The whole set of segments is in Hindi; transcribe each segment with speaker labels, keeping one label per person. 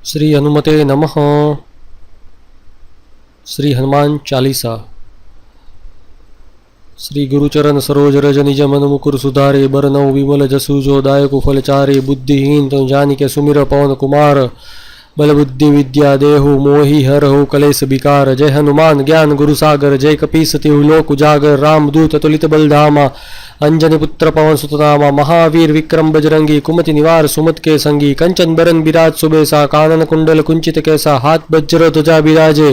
Speaker 1: श्री हनुमते नमः। श्री हनुमान चालीसा। श्री गुरुचरण सरोज रज निज मन मुकुर सुधारे, बरनऊ विमल जसु जो दायक फल चारे। बुद्धिहीन तुम जानिके सुमिर पवन कुमार, बल बुद्धि विद्या देहु मोहि हरहु कलेश विकार। जय हनुमान ज्ञान गुरु सागर, जय कपीस तिहु लोक उजागर। राम दूत तुलित बलधामा, अंजनी पुत्र पवन सुतनामा। महावीर विक्रम बजरंगी, कुमति निवार सुमत के संगी। कंचन बरन विराज सुबेसा, कानन कुंडल कुंचित कैसा। हाथ वज्र ध्वजा विराजे,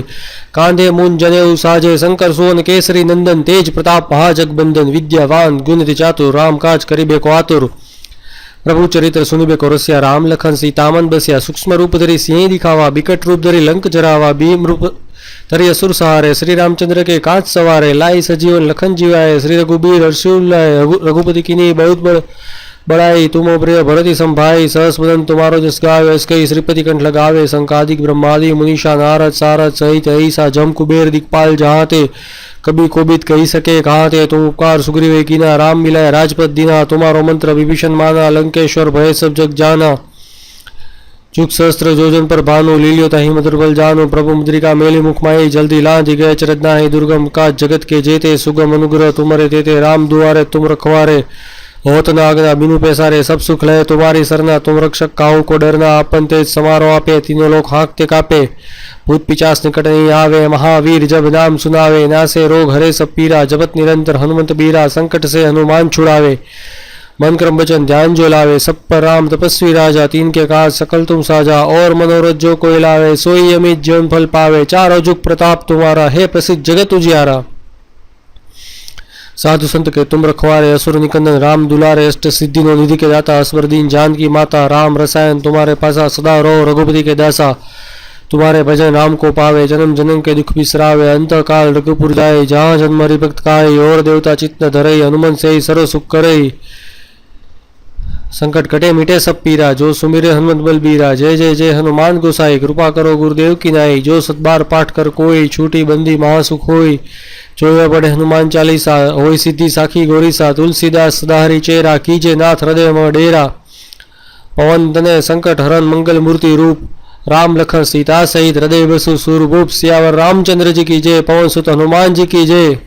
Speaker 1: कांधे मूंज जनेऊ साजे। शंकर सुवन केसरी नंदन, तेज प्रताप महाजगबंदन। विद्यावान गुणित चातुर, राम काज करिबे को आतुर। प्रभु चरित्र सुनिबे को रसिया, राम लखन सीतामन बसिया। सूक्ष्म रूप धरी सिंह दिखावा, बिकट रूप धरी लंक जरावा। भीम रूप धरी असुर सहारे, श्री रामचंद्र के काज सवारे। लाई सजीवन लखन जीवाए, श्री रघुबीर हर्षिल लाए। रघुपति कीन्ही बहुत बड़ाई, तुम प्रिय भरति संभाई। सहस बदन तुम्हारो जस गावे, अस कही श्रीपति कंठ लगावे। संकादिक ब्रह्मादि मुनीषा, नारद सारद सहित ऐसा। जम कुबेर दिक्पाल जहाते, कभी कोबित कही सके कहाते। तुम उपकार सुग्रीव कीना, राम मिलाए राजपद दीना। तुम्हारो मंत्र विभीषण माना, लंकेश्वर भय सब जग जाना। जुग सहस्त्र जोजन पर भानु, लीलियो ताहि मधुर बल जानु। प्रभु मुद्रिका मेली मुख माही, जल्दी लांघि गए चरदनाहि। दुर्गम काज जगत के जेते, सुगम अनुग्रह तुम्हारे तेते। राम दुआरे तुम रखवारे, होत न आज्ञा बिनु पैसारे। सब सुख लय तुम्हारी सरना, तुम रक्षक काहू को डरना। आपन तेज समारो आपे, तीनों लोग हाँकते कापे। भूत पिचास निकट नहीं आवे, महावीर जब नाम सुनावे। नासे रोग हरे सब पीरा, जपत निरंतर हनुमंत बीरा। संकट से हनुमान छुड़ावे, मन क्रम वचन ध्यान जो लावे। सब पर राम तपस्वी राजा, तीन के काज सकल तुम साजा। और मनोरथ जो कोई लावे, सोई अमित जीवन फल पावे। चारों जुग प्रताप तुम्हारा, है प्रसिद्ध जगत उजियारा। साधु संत के तुम रखवारे, असुर निकंदन राम दुलारे। अष्ट सिद्धि नो निधि के दाता, अस्वर दीन जान की माता। राम रसायन तुम्हारे पासा, सदा रहो रघुपति के दासा। तुम्हारे भजन राम को पावे, जन्म जन्म के दुख बिसरावे। अंत काल रघुपुर जाए, जहाँ जन्म हरिभक्त काई। और देवता चित्त धरई, हनुमंत से सर्व सुख करई। संकट कटे मिटे सब पीरा, जो सुमिरे हनुमत बलबीरा। जय जय जय हनुमान गोसाई, कृपा करो गुरुदेव की नाई। जो सतबार पाठ कर कोई, छूटी बंदी महासुख होई। जो पढ़े हनुमान चालीसा, होई सिद्धि साखी गौरीसा। तुलसीदास सदाहरि चेरा, कीजे नाथ हृदय में डेरा। पवन तनय संकट हरण, मंगल मूर्ति रूप। राम लखन सीता सहित हृदय बसु सूरभूप। सियावर रामचंद्र जी की जय, पवन सुत हनुमान जी की जय।